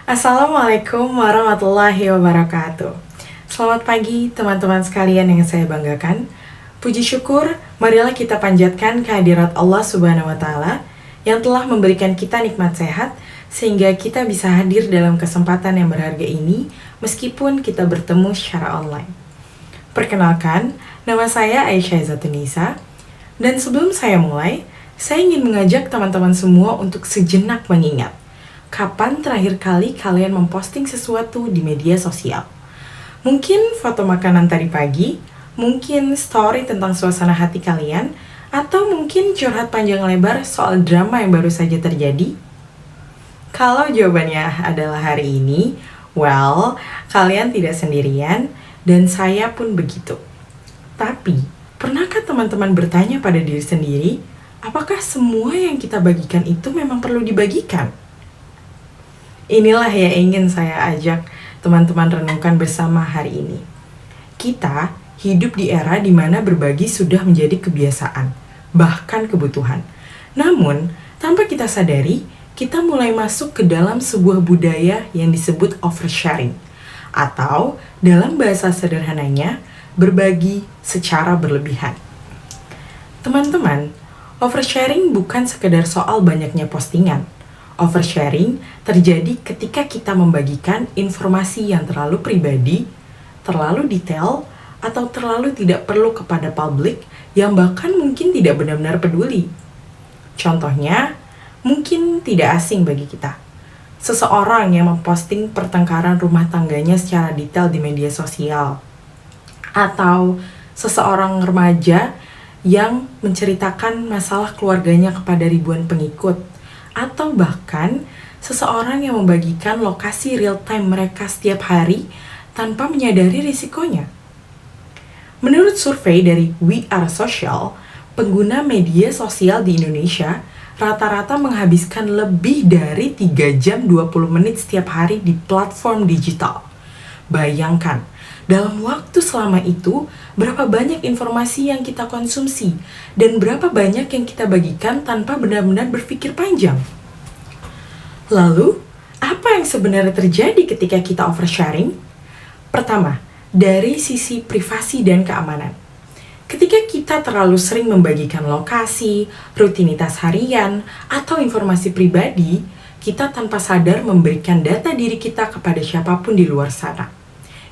Assalamualaikum warahmatullahi wabarakatuh. Selamat pagi teman-teman sekalian yang saya banggakan. Puji syukur, marilah kita panjatkan kehadirat Allah Subhanahu wa Ta'ala yang telah memberikan kita nikmat sehat sehingga kita bisa hadir dalam kesempatan yang berharga ini meskipun kita bertemu secara online. Perkenalkan, nama saya Aisyah Zatunisa, dan sebelum saya mulai, saya ingin mengajak teman-teman semua untuk sejenak mengingat kapan terakhir kali kalian memposting sesuatu di media sosial. Mungkin foto makanan tadi pagi, mungkin story tentang suasana hati kalian, atau mungkin curhat panjang lebar soal drama yang baru saja terjadi. Kalau jawabannya adalah hari ini, well, kalian tidak sendirian, dan saya pun begitu. Tapi, pernahkah teman-teman bertanya pada diri sendiri, apakah semua yang kita bagikan itu memang perlu dibagikan? Inilah yang ingin saya ajak teman-teman renungkan bersama hari ini. Kita hidup di era di mana berbagi sudah menjadi kebiasaan, bahkan kebutuhan. Namun, tanpa kita sadari, kita mulai masuk ke dalam sebuah budaya yang disebut oversharing. Atau, dalam bahasa sederhananya, berbagi secara berlebihan. Teman-teman, oversharing bukan sekedar soal banyaknya postingan. Oversharing terjadi ketika kita membagikan informasi yang terlalu pribadi, terlalu detail, atau terlalu tidak perlu kepada publik yang bahkan mungkin tidak benar-benar peduli. Contohnya, mungkin tidak asing bagi kita. Seseorang yang memposting pertengkaran rumah tangganya secara detail di media sosial. Atau seseorang remaja yang menceritakan masalah keluarganya kepada ribuan pengikut. Atau bahkan seseorang yang membagikan lokasi real time mereka setiap hari tanpa menyadari risikonya. Menurut survei dari We Are Social, pengguna media sosial di Indonesia rata-rata menghabiskan lebih dari 3 jam 20 menit setiap hari di platform digital. Bayangkan, dalam waktu selama itu, berapa banyak informasi yang kita konsumsi dan berapa banyak yang kita bagikan tanpa benar-benar berpikir panjang. Lalu, apa yang sebenarnya terjadi ketika kita oversharing? Pertama, dari sisi privasi dan keamanan. Ketika kita terlalu sering membagikan lokasi, rutinitas harian, atau informasi pribadi, kita tanpa sadar memberikan data diri kita kepada siapapun di luar sana.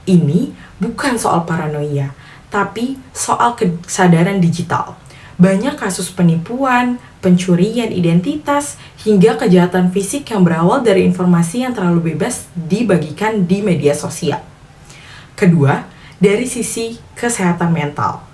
Ini bukan soal paranoia, tapi soal kesadaran digital. Banyak kasus penipuan, pencurian identitas, hingga kejahatan fisik yang berawal dari informasi yang terlalu bebas dibagikan di media sosial. Kedua, dari sisi kesehatan mental.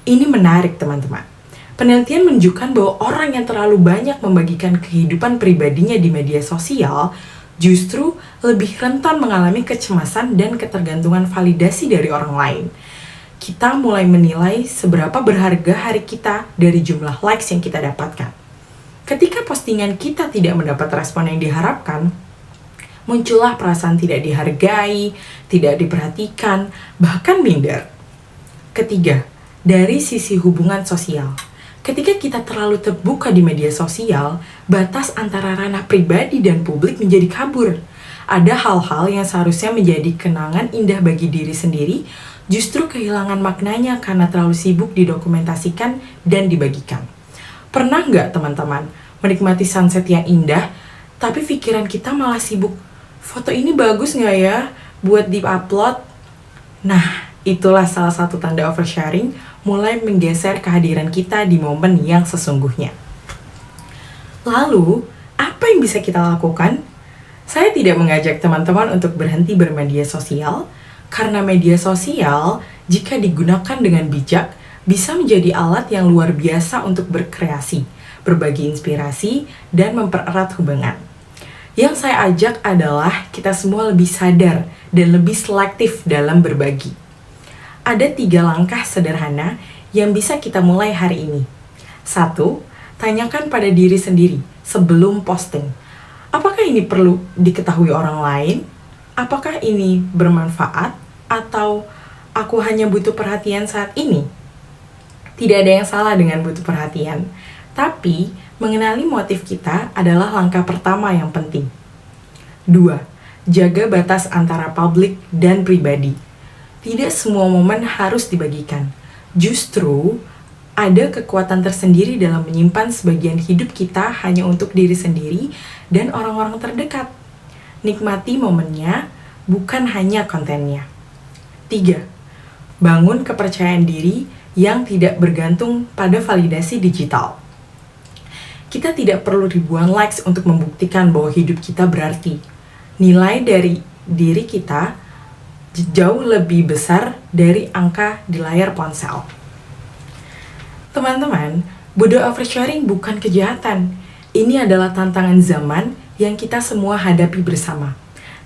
Ini menarik, teman-teman. Penelitian menunjukkan bahwa orang yang terlalu banyak membagikan kehidupan pribadinya di media sosial justru lebih rentan mengalami kecemasan dan ketergantungan validasi dari orang lain. Kita mulai menilai seberapa berharga hari kita dari jumlah likes yang kita dapatkan. Ketika postingan kita tidak mendapat respon yang diharapkan, muncullah perasaan tidak dihargai, tidak diperhatikan, bahkan minder. Ketiga, dari sisi hubungan sosial. Ketika kita terlalu terbuka di media sosial, batas antara ranah pribadi dan publik menjadi kabur. Ada hal-hal yang seharusnya menjadi kenangan indah bagi diri sendiri, justru kehilangan maknanya karena terlalu sibuk didokumentasikan dan dibagikan. Pernah nggak teman-teman menikmati sunset yang indah, tapi pikiran kita malah sibuk, foto ini bagus nggak ya buat di-upload? Nah, itulah salah satu tanda oversharing mulai menggeser kehadiran kita di momen yang sesungguhnya. Lalu, apa yang bisa kita lakukan? Saya tidak mengajak teman-teman untuk berhenti bermedia sosial, karena media sosial, jika digunakan dengan bijak, bisa menjadi alat yang luar biasa untuk berkreasi, berbagi inspirasi, dan mempererat hubungan. Yang saya ajak adalah kita semua lebih sadar dan lebih selektif dalam berbagi. Ada 3 langkah sederhana yang bisa kita mulai hari ini. 1. Tanyakan pada diri sendiri sebelum posting. Apakah ini perlu diketahui orang lain? Apakah ini bermanfaat? Atau aku hanya butuh perhatian saat ini? Tidak ada yang salah dengan butuh perhatian. Tapi, mengenali motif kita adalah langkah pertama yang penting. 2. Jaga batas antara publik dan pribadi. Tidak semua momen harus dibagikan. Justru, ada kekuatan tersendiri dalam menyimpan sebagian hidup kita hanya untuk diri sendiri dan orang-orang terdekat. Nikmati momennya, bukan hanya kontennya. 3. Bangun kepercayaan diri yang tidak bergantung pada validasi digital. Kita tidak perlu ribuan likes untuk membuktikan bahwa hidup kita berarti. Nilai dari diri kita jauh lebih besar dari angka di layar ponsel. Teman-teman, bodoh oversharing bukan kejahatan. Ini adalah tantangan zaman yang kita semua hadapi bersama.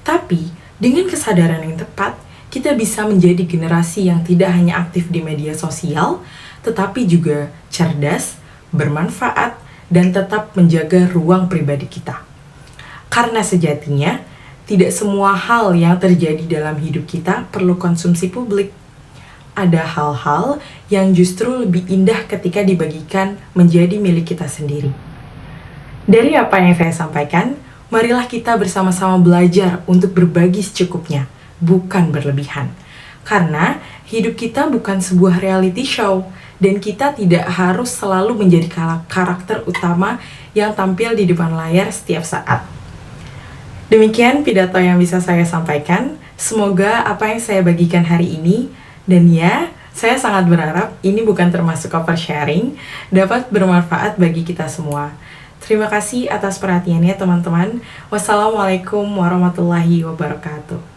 Tapi, dengan kesadaran yang tepat, kita bisa menjadi generasi yang tidak hanya aktif di media sosial, tetapi juga cerdas, bermanfaat, dan tetap menjaga ruang pribadi kita. Karena sejatinya, tidak semua hal yang terjadi dalam hidup kita perlu konsumsi publik. Ada hal-hal yang justru lebih indah ketika dibagikan menjadi milik kita sendiri. Dari apa yang saya sampaikan, marilah kita bersama-sama belajar untuk berbagi secukupnya, bukan berlebihan. Karena hidup kita bukan sebuah reality show, dan kita tidak harus selalu menjadi karakter utama yang tampil di depan layar setiap saat. Demikian pidato yang bisa saya sampaikan. Semoga apa yang saya bagikan hari ini, dan ya, saya sangat berharap ini bukan termasuk oversharing, dapat bermanfaat bagi kita semua. Terima kasih atas perhatiannya teman-teman. Wassalamualaikum warahmatullahi wabarakatuh.